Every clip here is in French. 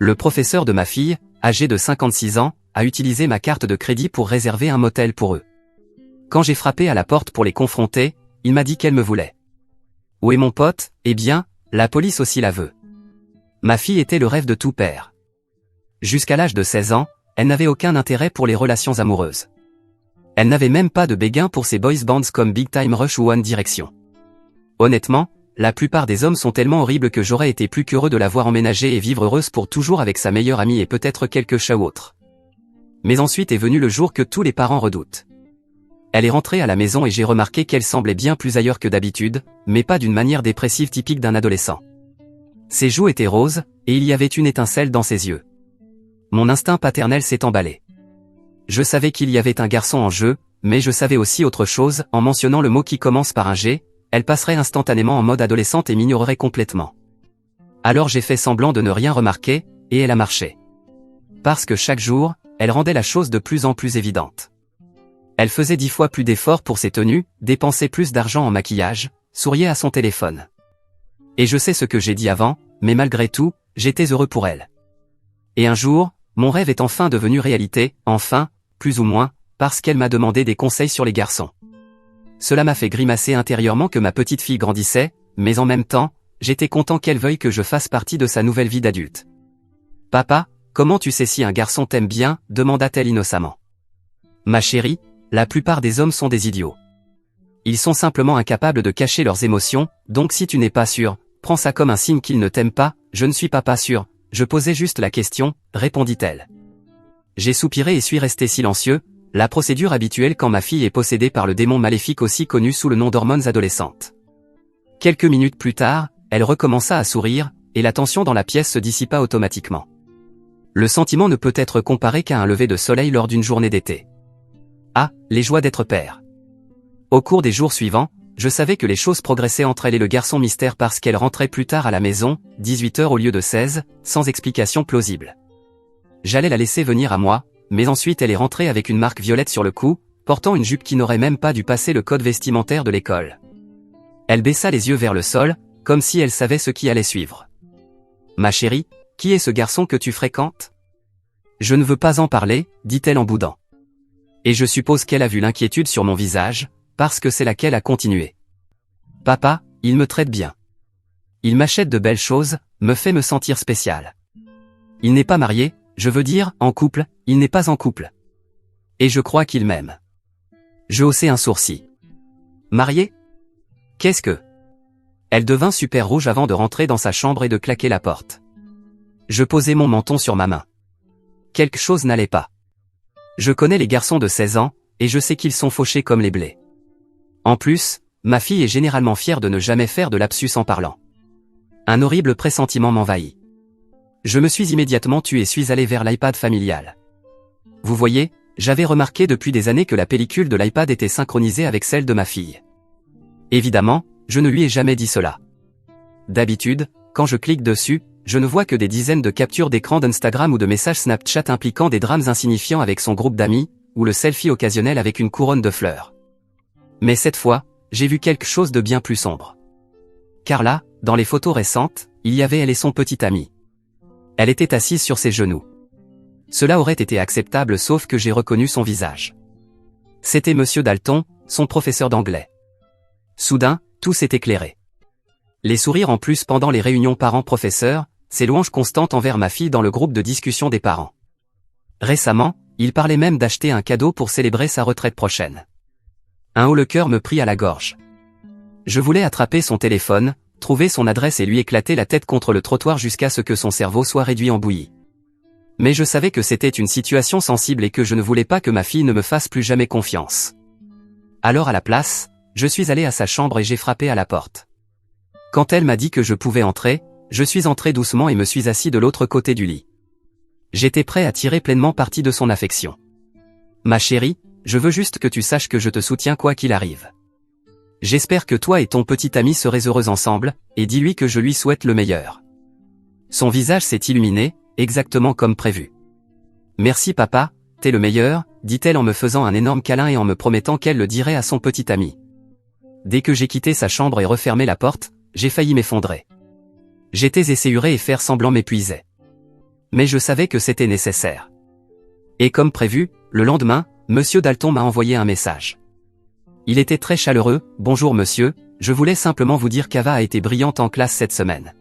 Le professeur de ma fille, âgé de 56 ans, a utilisé ma carte de crédit pour réserver un motel pour eux. Quand j'ai frappé à la porte pour les confronter, il m'a dit qu'elle me voulait. Où est mon pote? Eh bien, la police aussi la veut. Ma fille était le rêve de tout père. Jusqu'à l'âge de 16 ans, elle n'avait aucun intérêt pour les relations amoureuses. Elle n'avait même pas de béguin pour ces boys bands comme Big Time Rush ou One Direction. Honnêtement, la plupart des hommes sont tellement horribles que j'aurais été plus qu'heureux de la voir emménager et vivre heureuse pour toujours avec sa meilleure amie et peut-être quelques chats ou autres. Mais ensuite est venu le jour que tous les parents redoutent. Elle est rentrée à la maison et j'ai remarqué qu'elle semblait bien plus ailleurs que d'habitude, mais pas d'une manière dépressive typique d'un adolescent. Ses joues étaient roses, et il y avait une étincelle dans ses yeux. Mon instinct paternel s'est emballé. Je savais qu'il y avait un garçon en jeu, mais je savais aussi autre chose, en mentionnant le mot qui commence par un G, elle passerait instantanément en mode adolescente et m'ignorerait complètement. Alors j'ai fait semblant de ne rien remarquer, et elle a marché. Parce que chaque jour, elle rendait la chose de plus en plus évidente. Elle faisait 10 fois plus d'efforts pour ses tenues, dépensait plus d'argent en maquillage, souriait à son téléphone. Et je sais ce que j'ai dit avant, mais malgré tout, j'étais heureux pour elle. Et un jour, mon rêve est enfin devenu réalité, enfin, plus ou moins, parce qu'elle m'a demandé des conseils sur les garçons. Cela m'a fait grimacer intérieurement que ma petite fille grandissait, mais en même temps, j'étais content qu'elle veuille que je fasse partie de sa nouvelle vie d'adulte. « Papa, comment tu sais si un garçon t'aime bien ?» demanda-t-elle innocemment. « Ma chérie, la plupart des hommes sont des idiots. Ils sont simplement incapables de cacher leurs émotions, donc si tu n'es pas sûr, prends ça comme un signe qu'ils ne t'aiment pas. Je ne suis pas sûr, je posais juste la question, répondit-elle. J'ai soupiré et suis resté silencieux, la procédure habituelle quand ma fille est possédée par le démon maléfique aussi connu sous le nom d'hormones adolescentes. Quelques minutes plus tard, elle recommença à sourire, et la tension dans la pièce se dissipa automatiquement. Le sentiment ne peut être comparé qu'à un lever de soleil lors d'une journée d'été. Ah, les joies d'être père. Au cours des jours suivants, je savais que les choses progressaient entre elle et le garçon mystère parce qu'elle rentrait plus tard à la maison, 18h au lieu de 16, sans explication plausible. J'allais la laisser venir à moi, mais ensuite elle est rentrée avec une marque violette sur le cou, portant une jupe qui n'aurait même pas dû passer le code vestimentaire de l'école. Elle baissa les yeux vers le sol, comme si elle savait ce qui allait suivre. « Ma chérie, qui est ce garçon que tu fréquentes ?»« Je ne veux pas en parler, dit-elle en boudant. Et je suppose qu'elle a vu l'inquiétude sur mon visage, parce que c'est laquelle a continué. « Papa, il me traite bien. Il m'achète de belles choses, me fait me sentir spécial. Il n'est pas marié, je veux dire, en couple, il n'est pas en couple. Et je crois qu'il m'aime. » Je haussai un sourcil. « Marié? Qu'est-ce que... » Elle devint super rouge avant de rentrer dans sa chambre et de claquer la porte. Je posai mon menton sur ma main. Quelque chose n'allait pas. Je connais les garçons de 16 ans, et je sais qu'ils sont fauchés comme les blés. En plus, ma fille est généralement fière de ne jamais faire de lapsus en parlant. Un horrible pressentiment m'envahit. Je me suis immédiatement tué et suis allé vers l'iPad familial. Vous voyez, j'avais remarqué depuis des années que la pellicule de l'iPad était synchronisée avec celle de ma fille. Évidemment, je ne lui ai jamais dit cela. D'habitude, quand je clique dessus, je ne vois que des dizaines de captures d'écran d'Instagram ou de messages Snapchat impliquant des drames insignifiants avec son groupe d'amis, ou le selfie occasionnel avec une couronne de fleurs. Mais cette fois, j'ai vu quelque chose de bien plus sombre. Car là, dans les photos récentes, il y avait elle et son petit ami. Elle était assise sur ses genoux. Cela aurait été acceptable sauf que j'ai reconnu son visage. C'était Monsieur Dalton, son professeur d'anglais. Soudain, tout s'est éclairé. Les sourires en plus pendant les réunions parents-professeurs, ces louanges constantes envers ma fille dans le groupe de discussion des parents. Récemment, il parlait même d'acheter un cadeau pour célébrer sa retraite prochaine. Un haut le cœur me prit à la gorge. Je voulais attraper son téléphone, trouver son adresse et lui éclater la tête contre le trottoir jusqu'à ce que son cerveau soit réduit en bouillie. Mais je savais que c'était une situation sensible et que je ne voulais pas que ma fille ne me fasse plus jamais confiance. Alors à la place, je suis allé à sa chambre et j'ai frappé à la porte. Quand elle m'a dit que je pouvais entrer, je suis entré doucement et me suis assis de l'autre côté du lit. J'étais prêt à tirer pleinement parti de son affection. « Ma chérie, je veux juste que tu saches que je te soutiens quoi qu'il arrive. J'espère que toi et ton petit ami serez heureux ensemble, et dis-lui que je lui souhaite le meilleur. » Son visage s'est illuminé, exactement comme prévu. « Merci papa, t'es le meilleur, dit-elle en me faisant un énorme câlin et en me promettant qu'elle le dirait à son petit ami. Dès que j'ai quitté sa chambre et refermé la porte, j'ai failli m'effondrer. J'étais esséuré et faire semblant m'épuisait. Mais je savais que c'était nécessaire. Et comme prévu, le lendemain, Monsieur Dalton m'a envoyé un message. Il était très chaleureux. « Bonjour monsieur, je voulais simplement vous dire qu'Ava a été brillante en classe cette semaine.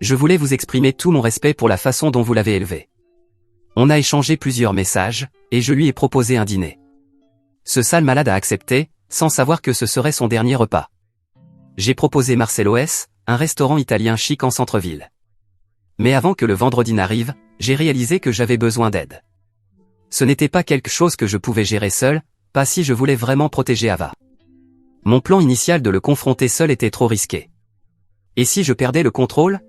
Je voulais vous exprimer tout mon respect pour la façon dont vous l'avez élevée. » On a échangé plusieurs messages, et je lui ai proposé un dîner. Ce sale malade a accepté, sans savoir que ce serait son dernier repas. J'ai proposé Marcello's, un restaurant italien chic en centre-ville. Mais avant que le vendredi n'arrive, j'ai réalisé que j'avais besoin d'aide. Ce n'était pas quelque chose que je pouvais gérer seul, pas si je voulais vraiment protéger Ava. Mon plan initial de le confronter seul était trop risqué. Et si je perdais le contrôle?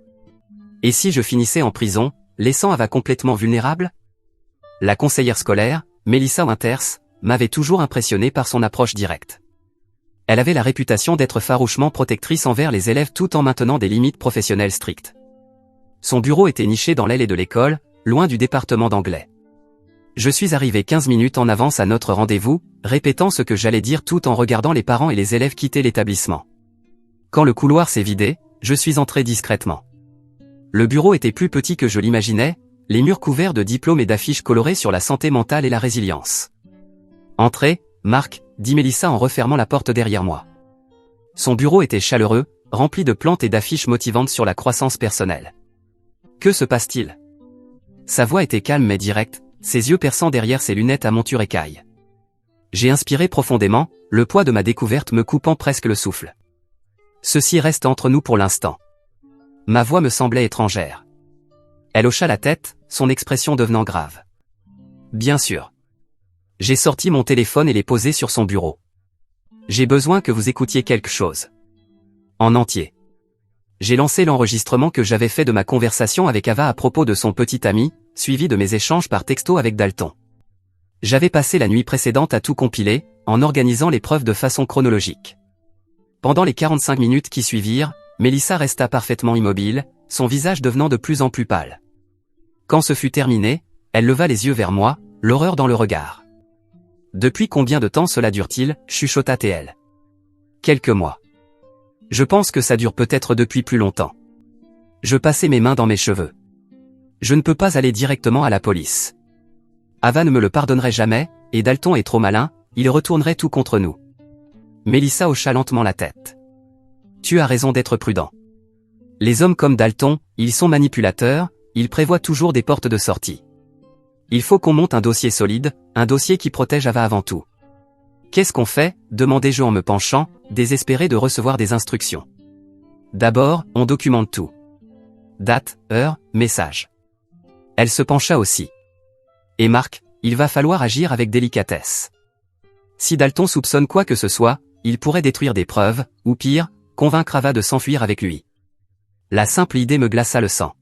Et si je finissais en prison, laissant Ava complètement vulnérable? La conseillère scolaire, Melissa Winters, m'avait toujours impressionné par son approche directe. Elle avait la réputation d'être farouchement protectrice envers les élèves tout en maintenant des limites professionnelles strictes. Son bureau était niché dans l'aile de l'école, loin du département d'anglais. Je suis arrivé 15 minutes en avance à notre rendez-vous, répétant ce que j'allais dire tout en regardant les parents et les élèves quitter l'établissement. Quand le couloir s'est vidé, je suis entré discrètement. Le bureau était plus petit que je l'imaginais, les murs couverts de diplômes et d'affiches colorées sur la santé mentale et la résilience. « Entrez, Marc », dit Melissa en refermant la porte derrière moi. Son bureau était chaleureux, rempli de plantes et d'affiches motivantes sur la croissance personnelle. Que se passe-t-il? Sa voix était calme mais directe, ses yeux perçants derrière ses lunettes à monture écaille. J'ai inspiré profondément, le poids de ma découverte me coupant presque le souffle. Ceci reste entre nous pour l'instant. Ma voix me semblait étrangère. Elle hocha la tête, son expression devenant grave. Bien sûr. J'ai sorti mon téléphone et l'ai posé sur son bureau. J'ai besoin que vous écoutiez quelque chose. En entier. J'ai lancé l'enregistrement que j'avais fait de ma conversation avec Ava à propos de son petit ami, suivi de mes échanges par texto avec Dalton. J'avais passé la nuit précédente à tout compiler, en organisant les preuves de façon chronologique. Pendant les 45 minutes qui suivirent, Melissa resta parfaitement immobile, son visage devenant de plus en plus pâle. Quand ce fut terminé, elle leva les yeux vers moi, l'horreur dans le regard. « Depuis combien de temps cela dure-t-il » chuchota-t-elle. « Quelques mois. Je pense que ça dure peut-être depuis plus longtemps. » Je passai mes mains dans mes cheveux. Je ne peux pas aller directement à la police. Ava ne me le pardonnerait jamais, et Dalton est trop malin, il retournerait tout contre nous. Melissa hocha lentement la tête. Tu as raison d'être prudent. Les hommes comme Dalton, ils sont manipulateurs, ils prévoient toujours des portes de sortie. Il faut qu'on monte un dossier solide, un dossier qui protège Ava avant tout. Qu'est-ce qu'on fait? Demandai-je en me penchant, désespéré de recevoir des instructions. D'abord, on documente tout. Date, heure, message. Elle se pencha aussi. Et Marc, il va falloir agir avec délicatesse. Si Dalton soupçonne quoi que ce soit, il pourrait détruire des preuves, ou pire, convaincre Ava de s'enfuir avec lui. La simple idée me glaça le sang.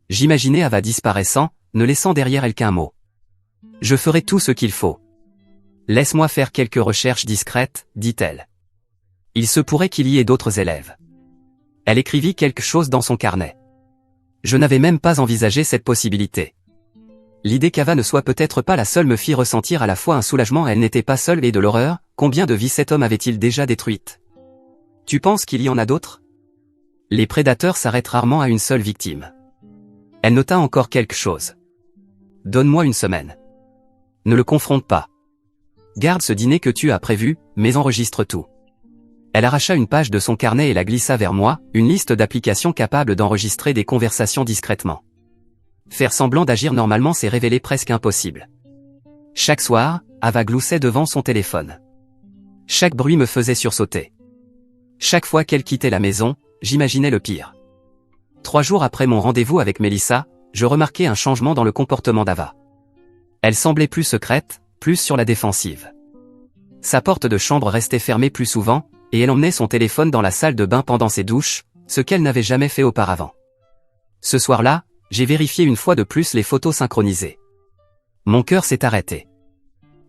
J'imaginais Ava disparaissant, ne laissant derrière elle qu'un mot. Je ferai tout ce qu'il faut. Laisse-moi faire quelques recherches discrètes, dit-elle. Il se pourrait qu'il y ait d'autres élèves. Elle écrivit quelque chose dans son carnet. Je n'avais même pas envisagé cette possibilité. L'idée qu'Ava ne soit peut-être pas la seule me fit ressentir à la fois un soulagement, elle n'était pas seule, et de l'horreur. Combien de vies cet homme avait-il déjà détruites? Tu penses qu'il y en a d'autres? Les prédateurs s'arrêtent rarement à une seule victime. Elle nota encore quelque chose. Donne-moi une semaine. Ne le confronte pas. Garde ce dîner que tu as prévu, mais enregistre tout. Elle arracha une page de son carnet et la glissa vers moi, une liste d'applications capables d'enregistrer des conversations discrètement. Faire semblant d'agir normalement s'est révélé presque impossible. Chaque soir, Ava gloussait devant son téléphone. Chaque bruit me faisait sursauter. Chaque fois qu'elle quittait la maison, j'imaginais le pire. 3 jours après mon rendez-vous avec Melissa, je remarquai un changement dans le comportement d'Ava. Elle semblait plus secrète, plus sur la défensive. Sa porte de chambre restait fermée plus souvent, et elle emmenait son téléphone dans la salle de bain pendant ses douches, ce qu'elle n'avait jamais fait auparavant. Ce soir-là, j'ai vérifié une fois de plus les photos synchronisées. Mon cœur s'est arrêté.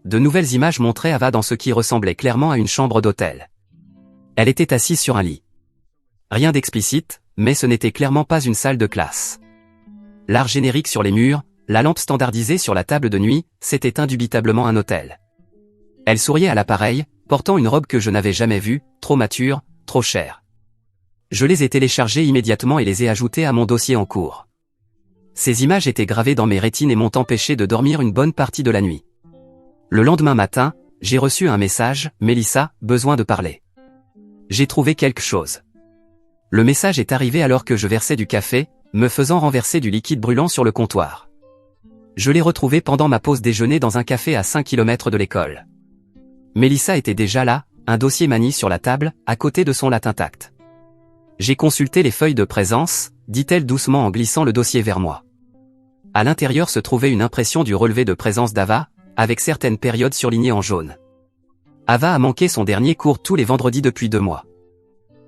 De nouvelles images montraient Ava dans ce qui ressemblait clairement à une chambre d'hôtel. Elle était assise sur un lit. Rien d'explicite, mais ce n'était clairement pas une salle de classe. L'art générique sur les murs, la lampe standardisée sur la table de nuit, c'était indubitablement un hôtel. Elle souriait à l'appareil, portant une robe que je n'avais jamais vue, trop mature, trop chère. Je les ai téléchargés immédiatement et les ai ajoutés à mon dossier en cours. Ces images étaient gravées dans mes rétines et m'ont empêché de dormir une bonne partie de la nuit. Le lendemain matin, j'ai reçu un message, « Mélissa, besoin de parler. » J'ai trouvé quelque chose. Le message est arrivé alors que je versais du café, me faisant renverser du liquide brûlant sur le comptoir. Je l'ai retrouvé pendant ma pause déjeuner dans un café à 5 km de l'école. Mélissa était déjà là, un dossier manie sur la table, à côté de son latin intact. J'ai consulté les feuilles de présence, dit-elle doucement en glissant le dossier vers moi. À l'intérieur se trouvait une impression du relevé de présence d'Ava, avec certaines périodes surlignées en jaune. Ava a manqué son dernier cours tous les vendredis depuis 2 mois.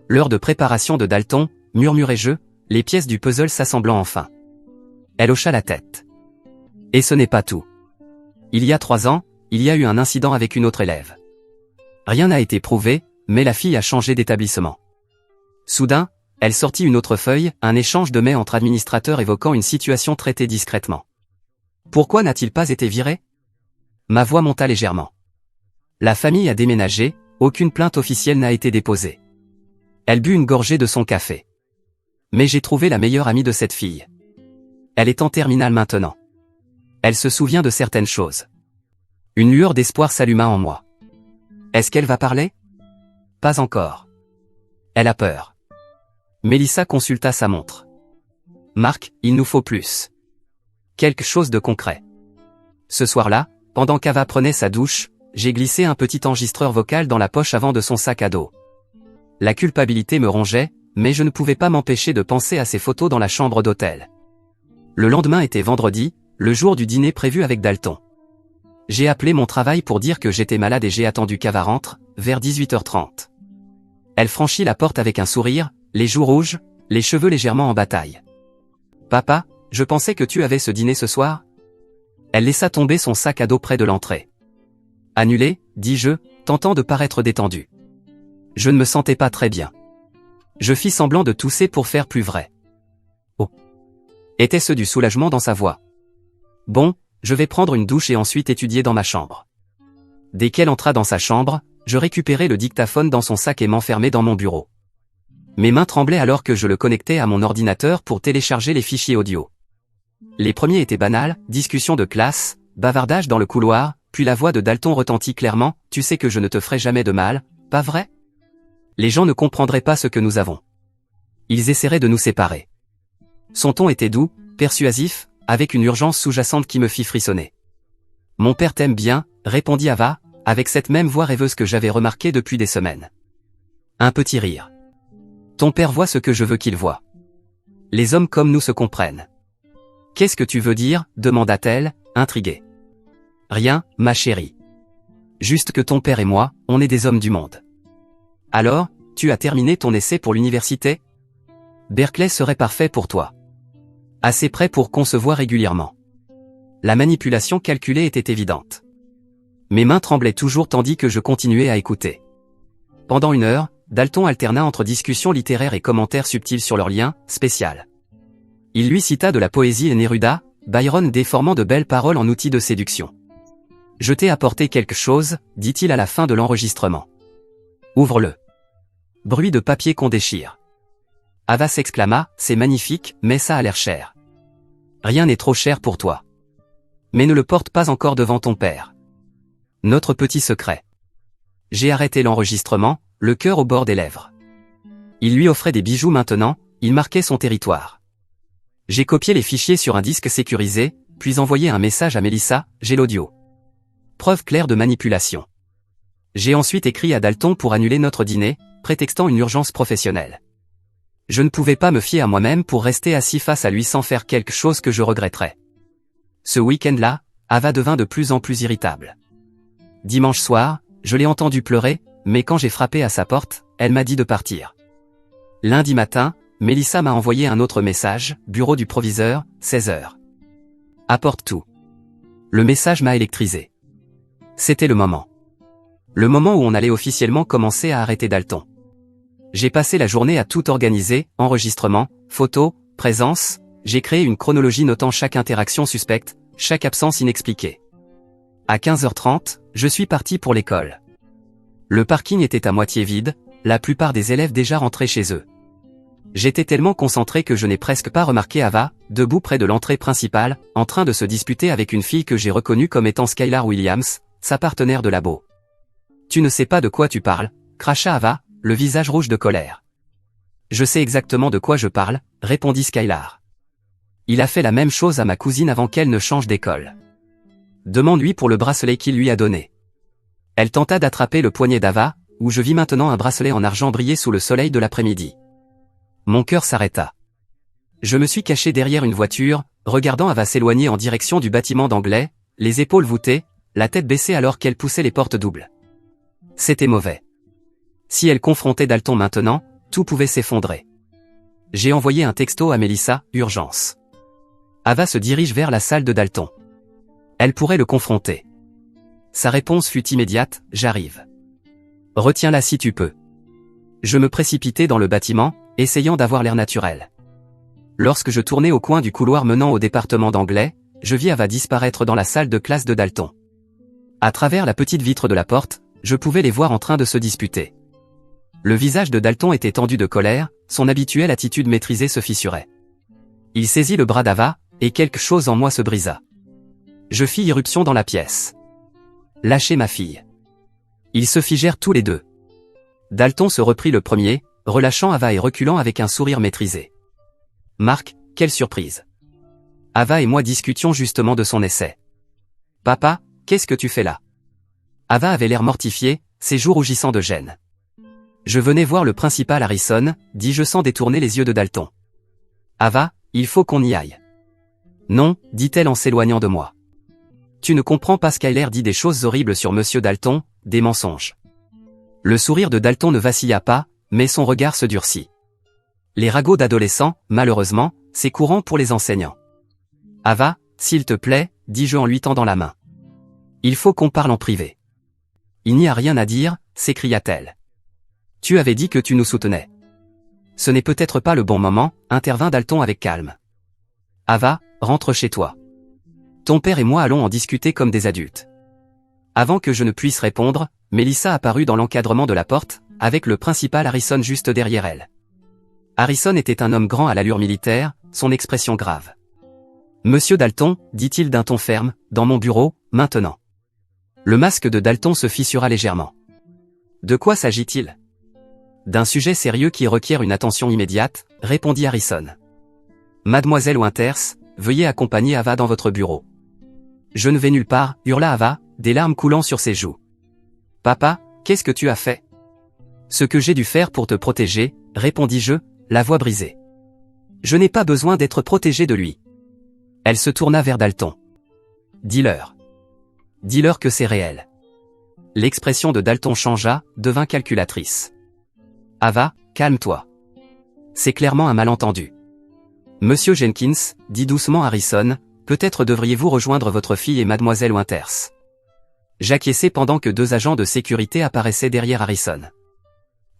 L'heure de préparation de Dalton, murmurai-je, les pièces du puzzle s'assemblant enfin. Elle hocha la tête. Et ce n'est pas tout. Il y a 3 ans, il y a eu un incident avec une autre élève. Rien n'a été prouvé, mais la fille a changé d'établissement. Soudain, elle sortit une autre feuille, un échange de mails entre administrateurs évoquant une situation traitée discrètement. Pourquoi n'a-t-il pas été viré? Ma voix monta légèrement. La famille a déménagé, aucune plainte officielle n'a été déposée. Elle but une gorgée de son café. Mais j'ai trouvé la meilleure amie de cette fille. Elle est en terminale maintenant. Elle se souvient de certaines choses. Une lueur d'espoir s'alluma en moi. Est-ce qu'elle va parler? Pas encore. Elle a peur. Mélissa consulta sa montre. Marc, il nous faut plus. Quelque chose de concret. Ce soir-là, pendant qu'Ava prenait sa douche, j'ai glissé un petit enregistreur vocal dans la poche avant de son sac à dos. La culpabilité me rongeait, mais je ne pouvais pas m'empêcher de penser à ces photos dans la chambre d'hôtel. Le lendemain était vendredi, le jour du dîner prévu avec Dalton. J'ai appelé mon travail pour dire que j'étais malade et j'ai attendu qu'Ava rentre, vers 18h30. Elle franchit la porte avec un sourire, les joues rouges, les cheveux légèrement en bataille. « Papa, je pensais que tu avais ce dîner ce soir ?» Elle laissa tomber son sac à dos près de l'entrée. « Annulé, dis-je, tentant de paraître détendu. Je ne me sentais pas très bien. Je fis semblant de tousser pour faire plus vrai. Oh. Était-ce du soulagement dans sa voix? Bon, je vais prendre une douche et ensuite étudier dans ma chambre. Dès qu'elle entra dans sa chambre, je récupérai le dictaphone dans son sac et m'enfermai dans mon bureau. Mes mains tremblaient alors que je le connectais à mon ordinateur pour télécharger les fichiers audio. Les premiers étaient banals, discussion de classe, bavardage dans le couloir, puis la voix de Dalton retentit clairement, « Tu sais que je ne te ferai jamais de mal, pas vrai? Les gens ne comprendraient pas ce que nous avons. Ils essaieraient de nous séparer. » Son ton était doux, persuasif, avec une urgence sous-jacente qui me fit frissonner. « Mon père t'aime bien, » répondit Ava, avec cette même voix rêveuse que j'avais remarquée depuis des semaines. Un petit rire. « Ton père voit ce que je veux qu'il voie. Les hommes comme nous se comprennent. »« Qu'est-ce que tu veux dire ?» demanda-t-elle, intriguée. « Rien, ma chérie. Juste que ton père et moi, on est des hommes du monde. »« Alors, tu as terminé ton essai pour l'université ? Berkeley serait parfait pour toi. Assez près pour qu'on se voit régulièrement. » La manipulation calculée était évidente. Mes mains tremblaient toujours tandis que je continuais à écouter. Pendant 1 heure, Dalton alterna entre discussions littéraires et commentaires subtils sur leur lien spécial. Il lui cita de la poésie et Neruda, Byron déformant de belles paroles en outil de séduction. « Je t'ai apporté quelque chose, dit-il à la fin de l'enregistrement. Ouvre-le. » Bruit de papier qu'on déchire. Ava s'exclama, « C'est magnifique, mais ça a l'air cher. » « Rien n'est trop cher pour toi. Mais ne le porte pas encore devant ton père. Notre petit secret. » J'ai arrêté l'enregistrement, le cœur au bord des lèvres. Il lui offrait des bijoux maintenant, il marquait son territoire. J'ai copié les fichiers sur un disque sécurisé, puis envoyé un message à Mélissa, « J'ai l'audio. » Preuve claire de manipulation. J'ai ensuite écrit à Dalton pour annuler notre dîner, prétextant une urgence professionnelle. Je ne pouvais pas me fier à moi-même pour rester assis face à lui sans faire quelque chose que je regretterais. Ce week-end-là, Ava devint de plus en plus irritable. Dimanche soir, je l'ai entendue pleurer, mais quand j'ai frappé à sa porte, elle m'a dit de partir. Lundi matin, Mélissa m'a envoyé un autre message, bureau du proviseur, 16h. Apporte tout. Le message m'a électrisé. C'était le moment. Le moment où on allait officiellement commencer à arrêter Dalton. J'ai passé la journée à tout organiser, enregistrement, photos, présence, j'ai créé une chronologie notant chaque interaction suspecte, chaque absence inexpliquée. À 15h30, je suis parti pour l'école. Le parking était à moitié vide, la plupart des élèves déjà rentrés chez eux. J'étais tellement concentré que je n'ai presque pas remarqué Ava, debout près de l'entrée principale, en train de se disputer avec une fille que j'ai reconnue comme étant Skylar Williams, sa partenaire de labo. Tu ne sais pas de quoi tu parles, cracha Ava, le visage rouge de colère. Je sais exactement de quoi je parle, répondit Skylar. Il a fait la même chose à ma cousine avant qu'elle ne change d'école. Demande-lui pour le bracelet qu'il lui a donné. Elle tenta d'attraper le poignet d'Ava, où je vis maintenant un bracelet en argent briller sous le soleil de l'après-midi. Mon cœur s'arrêta. Je me suis caché derrière une voiture, regardant Ava s'éloigner en direction du bâtiment d'anglais, les épaules voûtées, la tête baissée alors qu'elle poussait les portes doubles. C'était mauvais. Si elle confrontait Dalton maintenant, tout pouvait s'effondrer. J'ai envoyé un texto à Melissa, urgence. Ava se dirige vers la salle de Dalton. Elle pourrait le confronter. Sa réponse fut immédiate, j'arrive. Retiens-la si tu peux. Je me précipitai dans le bâtiment, essayant d'avoir l'air naturel. Lorsque je tournais au coin du couloir menant au département d'anglais, je vis Ava disparaître dans la salle de classe de Dalton. À travers la petite vitre de la porte, je pouvais les voir en train de se disputer. Le visage de Dalton était tendu de colère, son habituelle attitude maîtrisée se fissurait. Il saisit le bras d'Ava, et quelque chose en moi se brisa. Je fis irruption dans la pièce. Lâchez ma fille. Ils se figèrent tous les deux. Dalton se reprit le premier, relâchant Ava et reculant avec un sourire maîtrisé. Marc, quelle surprise. Ava et moi discutions justement de son essai. Papa, qu'est-ce que tu fais là? Ava avait l'air mortifié, ses joues rougissant de gêne. Je venais voir le principal Harrison, dis-je sans détourner les yeux de Dalton. Ava, il faut qu'on y aille. Non, dit-elle en s'éloignant de moi. Tu ne comprends pas, Skylar dit des choses horribles sur Monsieur Dalton, des mensonges. Le sourire de Dalton ne vacilla pas, mais son regard se durcit. Les ragots d'adolescents, malheureusement, c'est courant pour les enseignants. Ava, s'il te plaît, dis-je en lui tendant la main. Il faut qu'on parle en privé. Il n'y a rien à dire, s'écria-t-elle. Tu avais dit que tu nous soutenais. Ce n'est peut-être pas le bon moment, intervint Dalton avec calme. Ava, rentre chez toi. Ton père et moi allons en discuter comme des adultes. Avant que je ne puisse répondre, Melissa apparut dans l'encadrement de la porte, avec le principal Harrison juste derrière elle. Harrison était un homme grand à l'allure militaire, son expression grave. Monsieur Dalton, dit-il d'un ton ferme, dans mon bureau, maintenant. Le masque de Dalton se fissura légèrement. De quoi s'agit-il? D'un sujet sérieux qui requiert une attention immédiate, répondit Harrison. Mademoiselle Winters, veuillez accompagner Ava dans votre bureau. Je ne vais nulle part, hurla Ava, des larmes coulant sur ses joues. Papa, qu'est-ce que tu as fait? Ce que j'ai dû faire pour te protéger, répondis-je, la voix brisée. Je n'ai pas besoin d'être protégée de lui. Elle se tourna vers Dalton. Dis-leur. Dis-leur que c'est réel. L'expression de Dalton changea, devint calculatrice. Ava, calme-toi. C'est clairement un malentendu. Monsieur Jenkins, dit doucement Harrison, peut-être devriez-vous rejoindre votre fille et mademoiselle Winters. J'acquiesçai pendant que deux agents de sécurité apparaissaient derrière Harrison.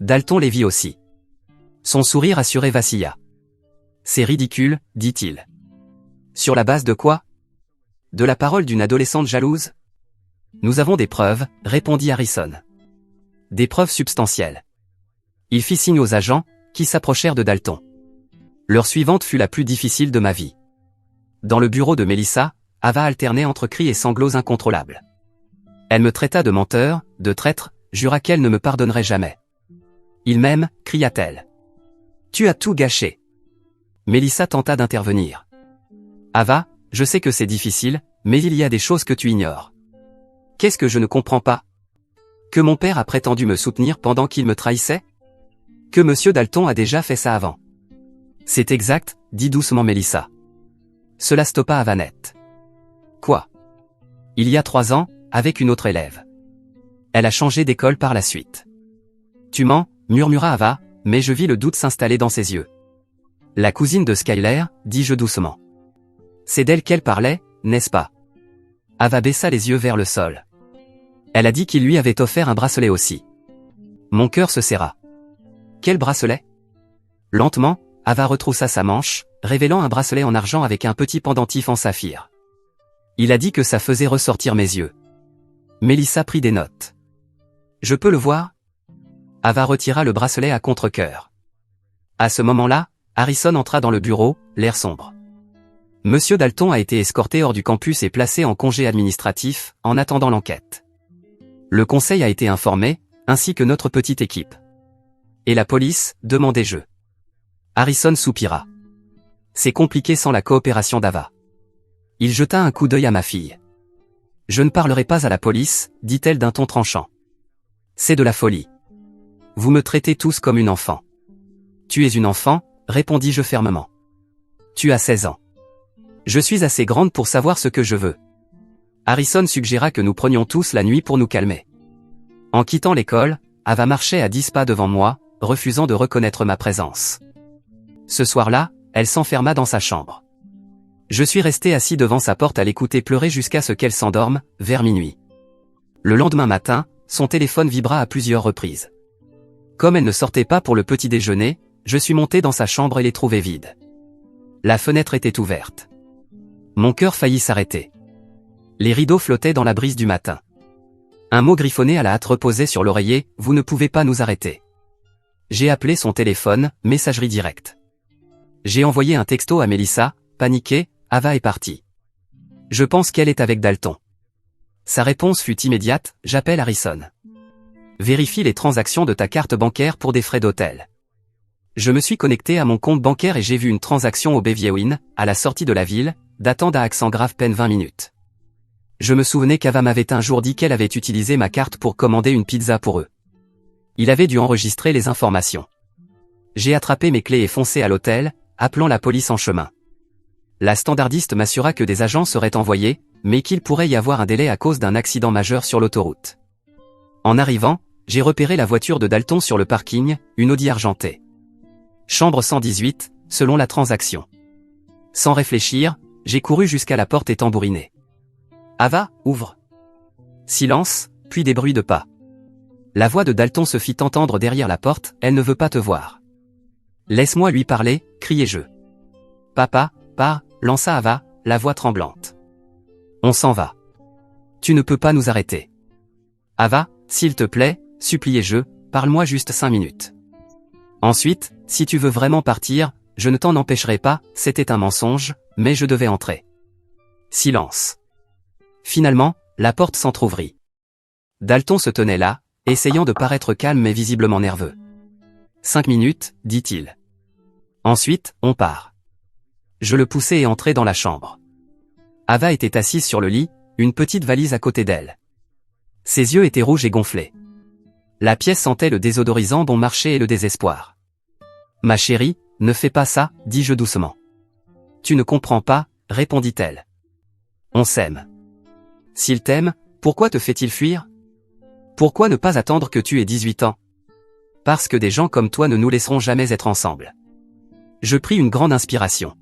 Dalton les vit aussi. Son sourire assuré vacilla. C'est ridicule, dit-il. Sur la base de quoi? De la parole d'une adolescente jalouse? Nous avons des preuves, répondit Harrison. Des preuves substantielles. Il fit signe aux agents, qui s'approchèrent de Dalton. L'heure suivante fut la plus difficile de ma vie. Dans le bureau de Melissa, Ava alternait entre cris et sanglots incontrôlables. Elle me traita de menteur, de traître, jura qu'elle ne me pardonnerait jamais. Il m'aime, cria-t-elle. Tu as tout gâché. Melissa tenta d'intervenir. Ava, je sais que c'est difficile, mais il y a des choses que tu ignores. Qu'est-ce que je ne comprends pas? Que mon père a prétendu me soutenir pendant qu'il me trahissait? Que Monsieur Dalton a déjà fait ça avant. C'est exact, dit doucement Melissa. Cela stoppa Ava net. Quoi? Il y a 3 ans, avec une autre élève. Elle a changé d'école par la suite. Tu mens, murmura Ava, mais je vis le doute s'installer dans ses yeux. La cousine de Skylar, dis-je doucement. C'est d'elle qu'elle parlait, n'est-ce pas? Ava baissa les yeux vers le sol. Elle a dit qu'il lui avait offert un bracelet aussi. Mon cœur se serra. Quel bracelet? Lentement, Ava retroussa sa manche, révélant un bracelet en argent avec un petit pendentif en saphir. Il a dit que ça faisait ressortir mes yeux. Melissa prit des notes. Je peux le voir? Ava retira le bracelet à contre-cœur. À ce moment-là, Harrison entra dans le bureau, l'air sombre. Monsieur Dalton a été escorté hors du campus et placé en congé administratif, en attendant l'enquête. Le conseil a été informé, ainsi que notre petite équipe. Et la police, demandai-je. Harrison soupira. C'est compliqué sans la coopération d'Ava. Il jeta un coup d'œil à ma fille. Je ne parlerai pas à la police, dit-elle d'un ton tranchant. C'est de la folie. Vous me traitez tous comme une enfant. Tu es une enfant, répondis-je fermement. Tu as 16 ans. Je suis assez grande pour savoir ce que je veux. Harrison suggéra que nous prenions tous la nuit pour nous calmer. En quittant l'école, Ava marchait à 10 pas devant moi, refusant de reconnaître ma présence. Ce soir-là, elle s'enferma dans sa chambre. Je suis resté assis devant sa porte à l'écouter pleurer jusqu'à ce qu'elle s'endorme, vers minuit. Le lendemain matin, son téléphone vibra à plusieurs reprises. Comme elle ne sortait pas pour le petit déjeuner, je suis monté dans sa chambre et l'ai trouvée vide. La fenêtre était ouverte. Mon cœur faillit s'arrêter. Les rideaux flottaient dans la brise du matin. Un mot griffonné à la hâte reposait sur l'oreiller, « Vous ne pouvez pas nous arrêter ». J'ai appelé son téléphone, messagerie directe. J'ai envoyé un texto à Melissa, paniquée, Ava est partie. Je pense qu'elle est avec Dalton. Sa réponse fut immédiate, j'appelle Harrison. Vérifie les transactions de ta carte bancaire pour des frais d'hôtel. Je me suis connecté à mon compte bancaire et j'ai vu une transaction au Beviewin, à la sortie de la ville, datant d'à accent grave peine 20 minutes. Je me souvenais qu'Ava m'avait un jour dit qu'elle avait utilisé ma carte pour commander une pizza pour eux. Il avait dû enregistrer les informations. J'ai attrapé mes clés et foncé à l'hôtel, appelant la police en chemin. La standardiste m'assura que des agents seraient envoyés, mais qu'il pourrait y avoir un délai à cause d'un accident majeur sur l'autoroute. En arrivant, j'ai repéré la voiture de Dalton sur le parking, une Audi argentée. Chambre 118, selon la transaction. Sans réfléchir, j'ai couru jusqu'à la porte et tambouriné. Ava, ouvre. Silence, puis des bruits de pas. La voix de Dalton se fit entendre derrière la porte, elle ne veut pas te voir. Laisse-moi lui parler, criai-je. Papa, pars, lança Ava, la voix tremblante. On s'en va. Tu ne peux pas nous arrêter. Ava, s'il te plaît, suppliai-je, parle-moi juste 5 minutes. Ensuite, si tu veux vraiment partir, je ne t'en empêcherai pas, c'était un mensonge, mais je devais entrer. Silence. Finalement, la porte s'entr'ouvrit. Dalton se tenait là, essayant de paraître calme mais visiblement nerveux. 5 minutes, dit-il. Ensuite, on part. Je le poussai et entrai dans la chambre. Ava était assise sur le lit, une petite valise à côté d'elle. Ses yeux étaient rouges et gonflés. La pièce sentait le désodorisant bon marché et le désespoir. Ma chérie, ne fais pas ça, dis-je doucement. Tu ne comprends pas, répondit-elle. On s'aime. S'il t'aime, pourquoi te fait-il fuir? Pourquoi ne pas attendre que tu aies 18 ans? Parce que des gens comme toi ne nous laisseront jamais être ensemble. Je pris une grande inspiration.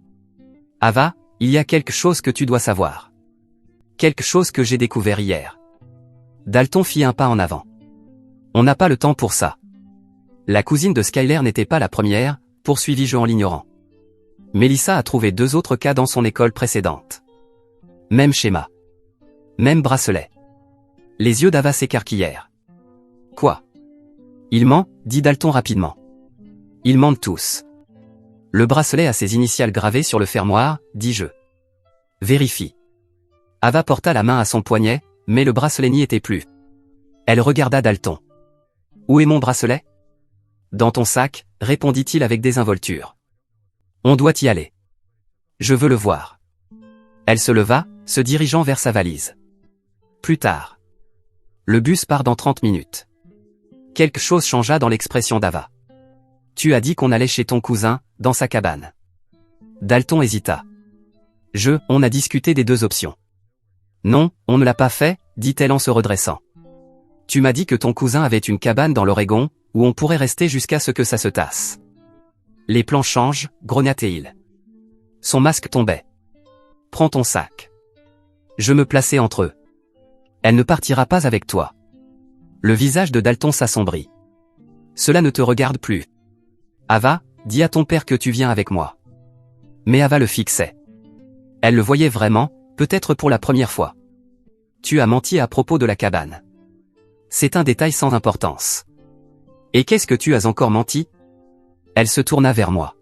Ava, il y a quelque chose que tu dois savoir. Quelque chose que j'ai découvert hier. Dalton fit un pas en avant. On n'a pas le temps pour ça. La cousine de Skyler n'était pas la première, poursuivis-je en l'ignorant. Melissa a trouvé 2 autres cas dans son école précédente. Même schéma. Même bracelet. Les yeux d'Ava s'écarquillèrent. Quoi? Il ment, dit Dalton rapidement. Ils mentent tous. Le bracelet a ses initiales gravées sur le fermoir, dis-je. Vérifie. Ava porta la main à son poignet, mais le bracelet n'y était plus. Elle regarda Dalton. Où est mon bracelet? Dans ton sac, répondit-il avec désinvolture. On doit y aller. Je veux le voir. Elle se leva, se dirigeant vers sa valise. Plus tard. Le bus part dans 30 minutes. Quelque chose changea dans l'expression d'Ava. Tu as dit qu'on allait chez ton cousin, dans sa cabane. Dalton hésita. On a discuté des 2 options. Non, on ne l'a pas fait, dit-elle en se redressant. Tu m'as dit que ton cousin avait une cabane dans l'Oregon, où on pourrait rester jusqu'à ce que ça se tasse. Les plans changent, grogna-t-il. Son masque tombait. Prends ton sac. Je me plaçai entre eux. Elle ne partira pas avec toi. Le visage de Dalton s'assombrit. Cela ne te regarde plus. Ava, dis à ton père que tu viens avec moi. Mais Ava le fixait. Elle le voyait vraiment, peut-être pour la première fois. Tu as menti à propos de la cabane. C'est un détail sans importance. Et qu'est-ce que tu as encore menti? Elle se tourna vers moi.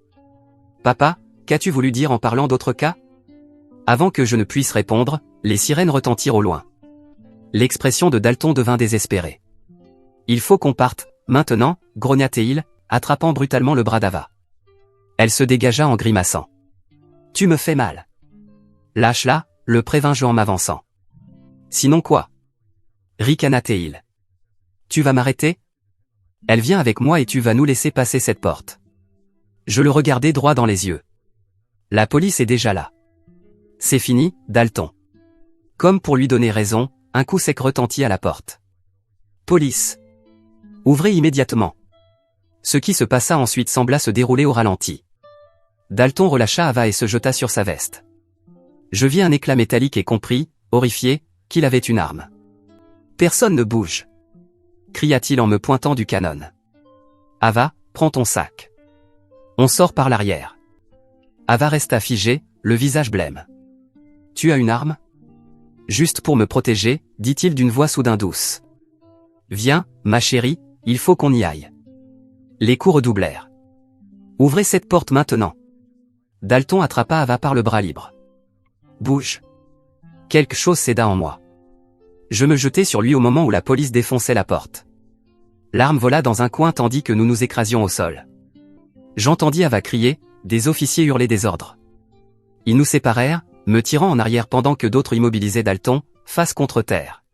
Papa, qu'as-tu voulu dire en parlant d'autres cas? Avant que je ne puisse répondre, les sirènes retentirent au loin. L'expression de Dalton devint désespérée. Il faut qu'on parte, maintenant, grogna-t-il, attrapant brutalement le bras d'Ava. Elle se dégagea en grimaçant. Tu me fais mal. Lâche-la, le prévins-je en m'avançant. Sinon quoi? Ricana-t-il. Tu vas m'arrêter? Elle vient avec moi et tu vas nous laisser passer cette porte. Je le regardai droit dans les yeux. La police est déjà là. C'est fini, Dalton. Comme pour lui donner raison, un coup sec retentit à la porte. Police. Ouvrez immédiatement. Ce qui se passa ensuite sembla se dérouler au ralenti. Dalton relâcha Ava et se jeta sur sa veste. Je vis un éclat métallique et compris, horrifié, qu'il avait une arme. Personne ne bouge. Cria-t-il en me pointant du canon. Ava, prends ton sac. On sort par l'arrière. Ava resta figée, le visage blême. Tu as une arme? Juste pour me protéger, dit-il d'une voix soudain douce. Viens, ma chérie, il faut qu'on y aille. Les coups redoublèrent. Ouvrez cette porte maintenant. Dalton attrapa Ava par le bras libre. Bouge. Quelque chose céda en moi. Je me jetai sur lui au moment où la police défonçait la porte. L'arme vola dans un coin tandis que nous nous écrasions au sol. J'entendis Ava crier, des officiers hurler des ordres. Ils nous séparèrent, me tirant en arrière pendant que d'autres immobilisaient Dalton, face contre terre.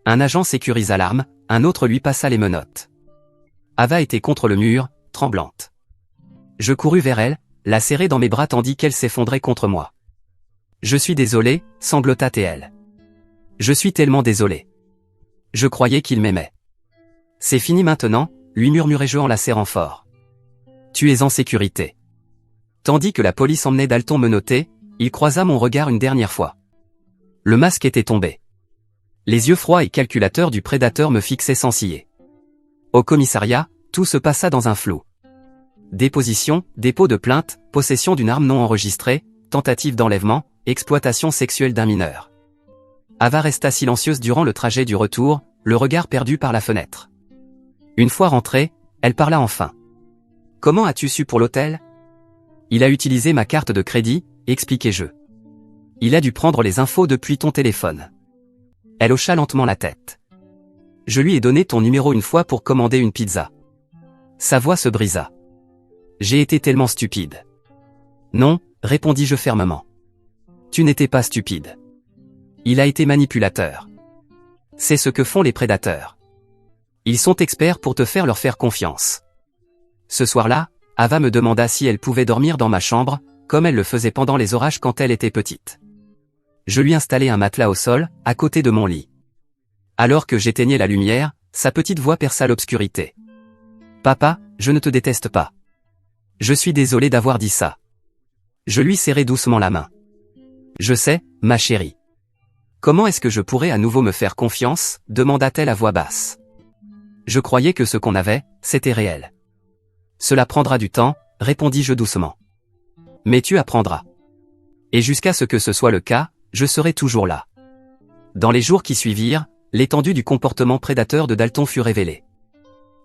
Un agent sécurisa l'arme, un autre lui passa les menottes. Ava était contre le mur, tremblante. Je courus vers elle, la serrai dans mes bras tandis qu'elle s'effondrait contre moi. Je suis désolé, sanglota-t-elle. Je suis tellement désolé. Je croyais qu'il m'aimait. C'est fini maintenant, lui murmurai-je en la serrant fort. Tu es en sécurité. Tandis que la police emmenait Dalton menotté, il croisa mon regard une dernière fois. Le masque était tombé. Les yeux froids et calculateurs du prédateur me fixaient sans ciller. Au commissariat, tout se passa dans un flou. Déposition, dépôt de plainte, possession d'une arme non enregistrée, tentative d'enlèvement, exploitation sexuelle d'un mineur. Ava resta silencieuse durant le trajet du retour, le regard perdu par la fenêtre. Une fois rentrée, elle parla enfin. Comment as-tu su pour l'hôtel? Il a utilisé ma carte de crédit, expliquai-je. Il a dû prendre les infos depuis ton téléphone. Elle hocha lentement la tête. Je lui ai donné ton numéro une fois pour commander une pizza. Sa voix se brisa. J'ai été tellement stupide. Non, répondis-je fermement. Tu n'étais pas stupide. Il a été manipulateur. C'est ce que font les prédateurs. Ils sont experts pour te faire leur faire confiance. Ce soir-là, Ava me demanda si elle pouvait dormir dans ma chambre, comme elle le faisait pendant les orages quand elle était petite. Je lui installai un matelas au sol, à côté de mon lit. Alors que j'éteignais la lumière, sa petite voix perça l'obscurité. Papa, je ne te déteste pas. Je suis désolé d'avoir dit ça. Je lui serrai doucement la main. Je sais, ma chérie. Comment est-ce que je pourrais à nouveau me faire confiance, demanda-t-elle à voix basse. Je croyais que ce qu'on avait, c'était réel. Cela prendra du temps, répondis-je doucement. Mais tu apprendras. Et jusqu'à ce que ce soit le cas, je serai toujours là. Dans les jours qui suivirent, l'étendue du comportement prédateur de Dalton fut révélée.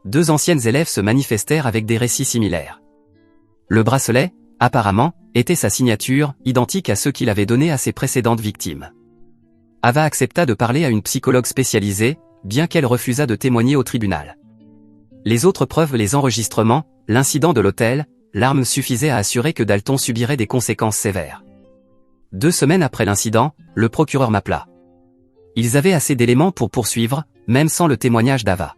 2 anciennes élèves se manifestèrent avec des récits similaires. Le bracelet, apparemment, était sa signature, identique à ceux qu'il avait donnés à ses précédentes victimes. Ava accepta de parler à une psychologue spécialisée, bien qu'elle refusât de témoigner au tribunal. Les autres preuves, les enregistrements, l'incident de l'hôtel, l'arme suffisaient à assurer que Dalton subirait des conséquences sévères. 2 semaines après l'incident, le procureur m'appela. Ils avaient assez d'éléments pour poursuivre, même sans le témoignage d'Ava.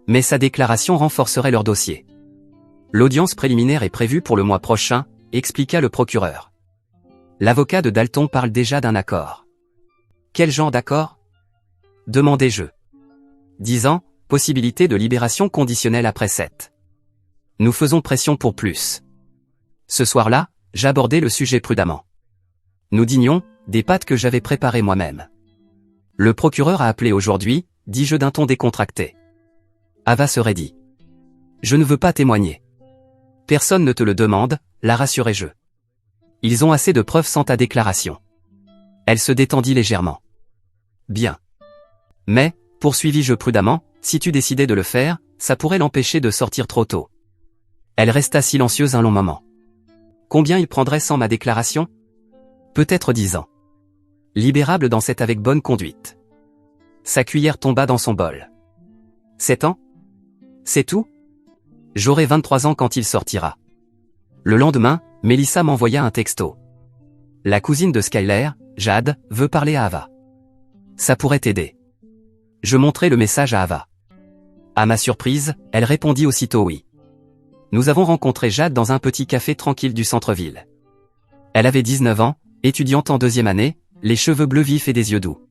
Mais sa déclaration renforcerait leur dossier. L'audience préliminaire est prévue pour le mois prochain, expliqua le procureur. L'avocat de Dalton parle déjà d'un accord. Quel genre d'accord? Demandai-je. 10 ans, possibilité de libération conditionnelle après 7. Nous faisons pression pour plus. Ce soir-là, j'abordai le sujet prudemment. Nous dînions, des pâtes que j'avais préparées moi-même. Le procureur a appelé aujourd'hui, dis-je d'un ton décontracté. Ava se raidit. Je ne veux pas témoigner. Personne ne te le demande, la rassurai-je. Ils ont assez de preuves sans ta déclaration. Elle se détendit légèrement. Bien. Mais, poursuivis-je prudemment, si tu décidais de le faire, ça pourrait l'empêcher de sortir trop tôt. Elle resta silencieuse un long moment. Combien il prendrait sans ma déclaration? Peut-être 10 ans. Libérable dans cette avec bonne conduite. Sa cuillère tomba dans son bol. 7 ans? C'est tout? J'aurai 23 ans quand il sortira. Le lendemain, Mélissa m'envoya un texto. La cousine de Skyler, Jade, veut parler à Ava. Ça pourrait t'aider. Je montrai le message à Ava. À ma surprise, elle répondit aussitôt oui. Nous avons rencontré Jade dans un petit café tranquille du centre-ville. Elle avait 19 ans, étudiante en 2e année, les cheveux bleus vifs et des yeux doux.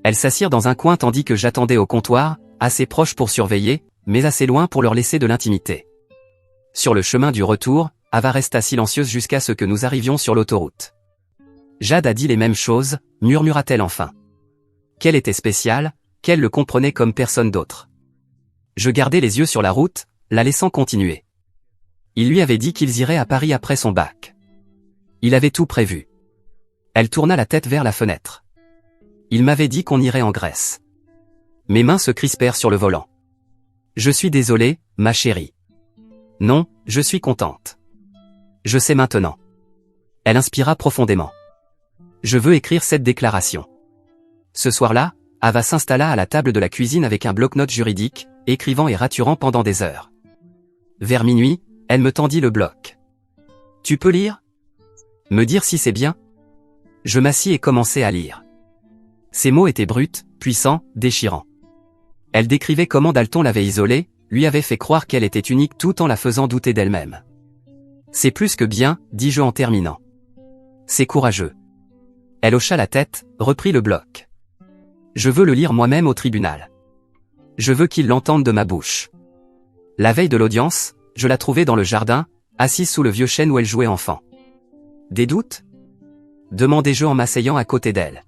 Elles s'assirent dans un coin tandis que j'attendais au comptoir, assez proche pour surveiller, mais assez loin pour leur laisser de l'intimité. Sur le chemin du retour, Ava resta silencieuse jusqu'à ce que nous arrivions sur l'autoroute. Jade a dit les mêmes choses, murmura-t-elle enfin. Qu'elle était spéciale, qu'elle le comprenait comme personne d'autre. Je gardai les yeux sur la route, la laissant continuer. Il lui avait dit qu'ils iraient à Paris après son bac. Il avait tout prévu. Elle tourna la tête vers la fenêtre. Il m'avait dit qu'on irait en Grèce. Mes mains se crispèrent sur le volant. Je suis désolé, ma chérie. Non, je suis contente. Je sais maintenant. Elle inspira profondément. Je veux écrire cette déclaration. Ce soir-là, Ava s'installa à la table de la cuisine avec un bloc-notes juridique, écrivant et raturant pendant des heures. Vers minuit, elle me tendit le bloc. Tu peux lire? Me dire si c'est bien? Je m'assis et commençai à lire. Ces mots étaient bruts, puissants, déchirants. Elle décrivait comment Dalton l'avait isolée, lui avait fait croire qu'elle était unique tout en la faisant douter d'elle-même. C'est plus que bien, dis-je en terminant. C'est courageux. Elle hocha la tête, reprit le bloc. Je veux le lire moi-même au tribunal. Je veux qu'il l'entende de ma bouche. La veille de l'audience, je la trouvai dans le jardin, assise sous le vieux chêne où elle jouait enfant. Des doutes? Demandai-je en m'asseyant à côté d'elle.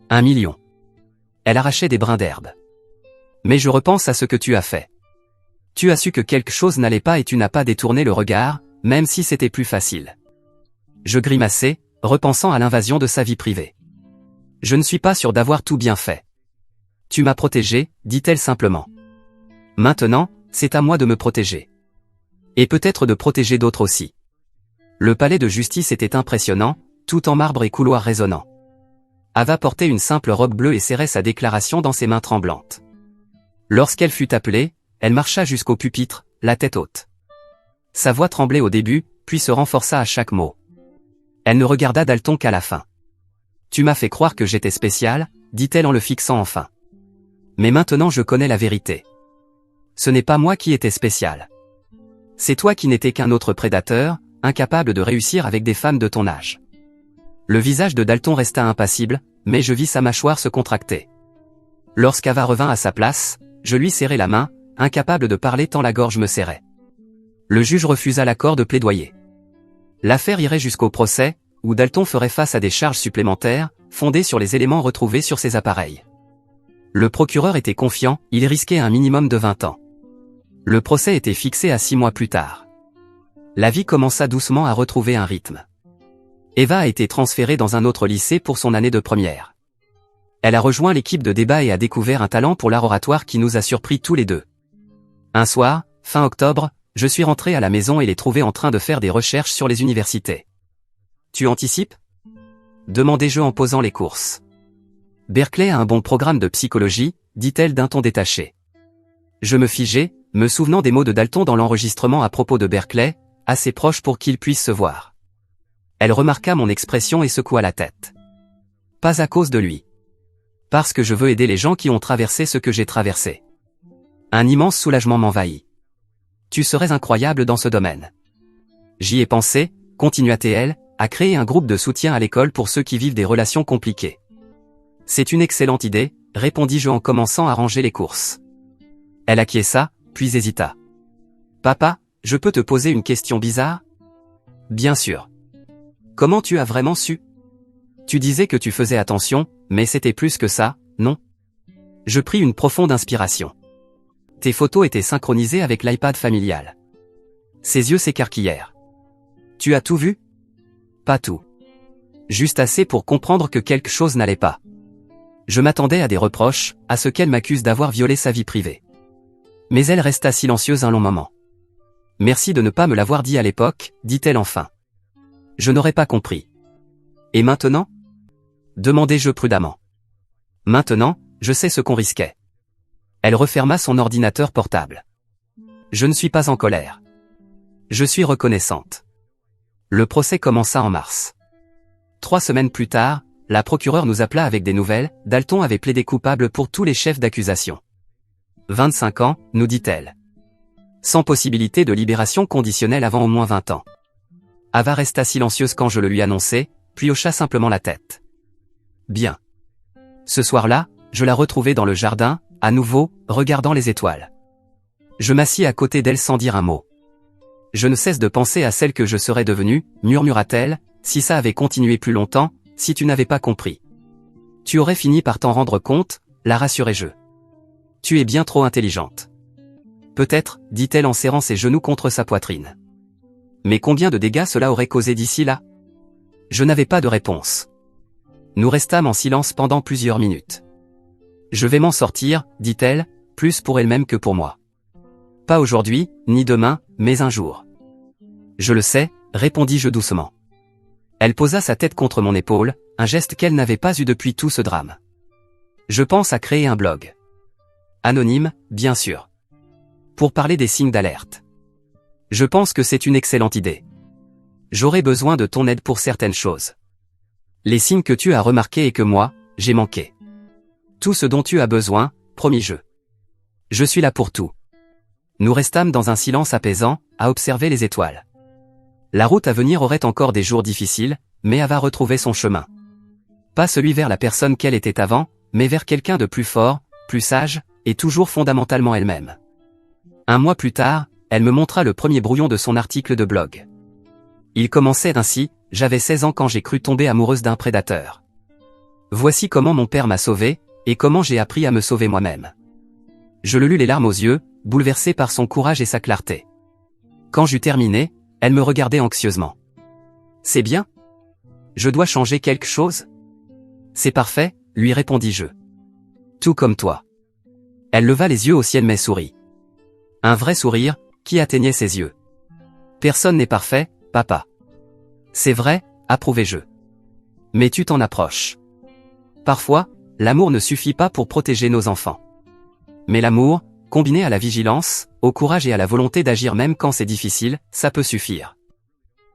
1 million. Elle arrachait des brins d'herbe. Mais je repense à ce que tu as fait. Tu as su que quelque chose n'allait pas et tu n'as pas détourné le regard, même si c'était plus facile. Je grimaçai, repensant à l'invasion de sa vie privée. Je ne suis pas sûr d'avoir tout bien fait. Tu m'as protégé, dit-elle simplement. Maintenant, c'est à moi de me protéger. Et peut-être de protéger d'autres aussi. Le palais de justice était impressionnant, tout en marbre et couloirs résonnants. Ava portait une simple robe bleue et serrait sa déclaration dans ses mains tremblantes. Lorsqu'elle fut appelée, elle marcha jusqu'au pupitre, la tête haute. Sa voix tremblait au début, puis se renforça à chaque mot. Elle ne regarda Dalton qu'à la fin. Tu m'as fait croire que j'étais spéciale, dit-elle en le fixant enfin. Mais maintenant je connais la vérité. Ce n'est pas moi qui étais spécial. C'est toi qui n'étais qu'un autre prédateur, incapable de réussir avec des femmes de ton âge. Le visage de Dalton resta impassible, mais je vis sa mâchoire se contracter. Lorsqu'Ava revint à sa place, je lui serrai la main, incapable de parler tant la gorge me serrait. Le juge refusa l'accord de plaidoyer. L'affaire irait jusqu'au procès, où Dalton ferait face à des charges supplémentaires, fondées sur les éléments retrouvés sur ses appareils. Le procureur était confiant, il risquait un minimum de 20 ans. Le procès était fixé à 6 mois plus tard. La vie commença doucement à retrouver un rythme. Eva a été transférée dans un autre lycée pour son année de première. Elle a rejoint l'équipe de débat et a découvert un talent pour l'art oratoire qui nous a surpris tous les deux. Un soir, fin octobre, je suis rentré à la maison et les trouvai en train de faire des recherches sur les universités. Tu anticipes? Demandai-je en posant les courses. Berkeley a un bon programme de psychologie, dit-elle d'un ton détaché. Je me figeai, me souvenant des mots de Dalton dans l'enregistrement à propos de Berkeley, assez proche pour qu'ils puissent se voir. Elle remarqua mon expression et secoua la tête. Pas à cause de lui. Parce que je veux aider les gens qui ont traversé ce que j'ai traversé. Un immense soulagement m'envahit. Tu serais incroyable dans ce domaine. J'y ai pensé, continua-t-elle, à créer un groupe de soutien à l'école pour ceux qui vivent des relations compliquées. C'est une excellente idée, répondis-je en commençant à ranger les courses. Elle acquiesça, puis hésita. Papa, je peux te poser une question bizarre? Bien sûr. Comment tu as vraiment su? Tu disais que tu faisais attention, mais c'était plus que ça, non? Je pris une profonde inspiration. Tes photos étaient synchronisées avec l'iPad familial. Ses yeux s'écarquillèrent. Tu as tout vu? Pas tout. Juste assez pour comprendre que quelque chose n'allait pas. Je m'attendais à des reproches, à ce qu'elle m'accuse d'avoir violé sa vie privée. Mais elle resta silencieuse un long moment. Merci de ne pas me l'avoir dit à l'époque, dit-elle enfin. Je n'aurais pas compris. Et maintenant? Demandai-je prudemment. Maintenant, je sais ce qu'on risquait. Elle referma son ordinateur portable. Je ne suis pas en colère. Je suis reconnaissante. Le procès commença en mars. 3 semaines plus tard, la procureure nous appela avec des nouvelles. Dalton avait plaidé coupable pour tous les chefs d'accusation. 25 ans, nous dit-elle. Sans possibilité de libération conditionnelle avant au moins 20 ans. Ava resta silencieuse quand je le lui annonçai, puis hocha simplement la tête. Bien. Ce soir-là, je la retrouvai dans le jardin, à nouveau, regardant les étoiles. Je m'assis à côté d'elle sans dire un mot. Je ne cesse de penser à celle que je serais devenue, murmura-t-elle, si ça avait continué plus longtemps, si tu n'avais pas compris. Tu aurais fini par t'en rendre compte, la rassurai-je. Tu es bien trop intelligente. Peut-être, dit-elle en serrant ses genoux contre sa poitrine. Mais combien de dégâts cela aurait causé d'ici là? Je n'avais pas de réponse. Nous restâmes en silence pendant plusieurs minutes. Je vais m'en sortir, dit-elle, plus pour elle-même que pour moi. Pas aujourd'hui, ni demain, mais un jour. Je le sais, répondis-je doucement. Elle posa sa tête contre mon épaule, un geste qu'elle n'avait pas eu depuis tout ce drame. Je pense à créer un blog. Anonyme, bien sûr. Pour parler des signes d'alerte. Je pense que c'est une excellente idée. J'aurai besoin de ton aide pour certaines choses. Les signes que tu as remarqués et que moi, j'ai manqué. Tout ce dont tu as besoin, promis-je. Je suis là pour tout. Nous restâmes dans un silence apaisant, à observer les étoiles. La route à venir aurait encore des jours difficiles, mais Ava retrouvait son chemin. Pas celui vers la personne qu'elle était avant, mais vers quelqu'un de plus fort, plus sage, et toujours fondamentalement elle-même. 1 mois plus tard, elle me montra le premier brouillon de son article de blog. Il commençait ainsi, j'avais 16 ans quand j'ai cru tomber amoureuse d'un prédateur. Voici comment mon père m'a sauvé, et comment j'ai appris à me sauver moi-même. Je le lus les larmes aux yeux, bouleversé par son courage et sa clarté. Quand j'eus terminé, elle me regardait anxieusement. C'est bien? Je dois changer quelque chose? C'est parfait, lui répondis-je. Tout comme toi. Elle leva les yeux au ciel mais sourit. Un vrai sourire, qui atteignait ses yeux. Personne n'est parfait, papa. C'est vrai, approuvai-je. Mais tu t'en approches. Parfois, l'amour ne suffit pas pour protéger nos enfants. Mais l'amour, combiné à la vigilance, au courage et à la volonté d'agir même quand c'est difficile, ça peut suffire.